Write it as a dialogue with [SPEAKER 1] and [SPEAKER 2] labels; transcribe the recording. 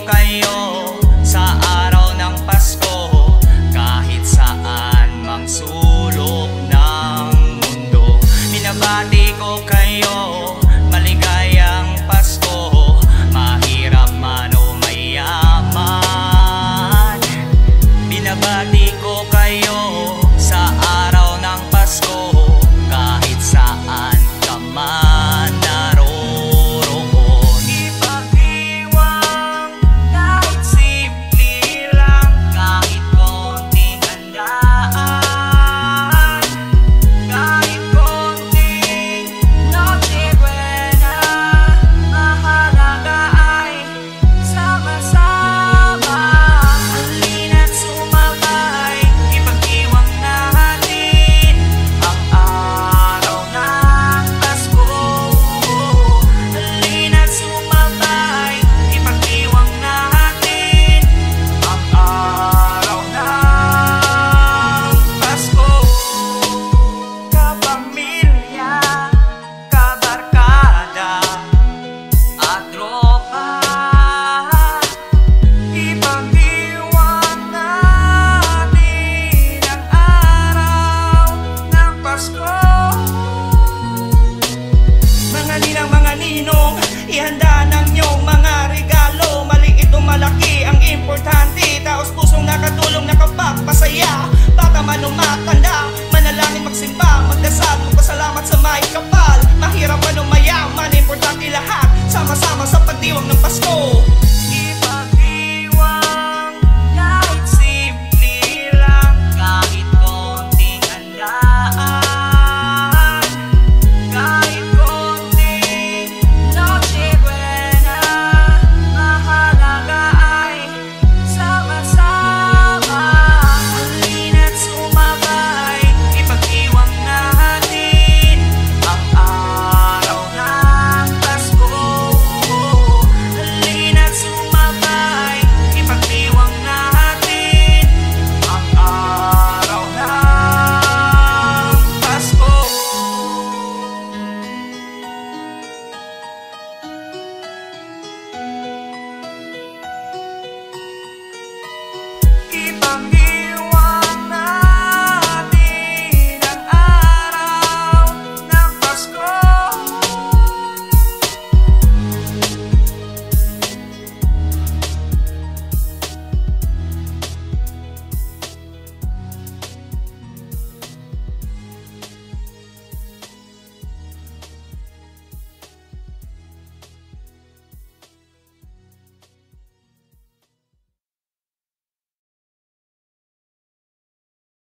[SPEAKER 1] kayo sa araw ng Pasko, kahit saan mang sulok ng mundo. Binabati ko kayo, maligayang Pasko, mahirap man o mayaman. Binabati ko kayo sa araw ng Pasko, kahit saan ka man naroroon. Ipag-iwang kahit simple lang, kahit konting handaan, kahit konting noche buena, mahalaga ay sama-sama. Halina't sumabay, ipag-iwang natin ang araw ng Pasko. Halina't sumabay, ipag-iwang natin ang araw ng Pasko. Kapamilya, kabarkada at tropa, ipag-iwang natin ang araw ng Pasko. Mga ninang, mga ninong, ihanda ng iyong mga regalo. Maliit o malaki, ang importante, taos pusong nakatulong, nakapagpasaya. Bata man o matanda, manalangin, magsimba, magdasal, magpasalamat sa may kapal.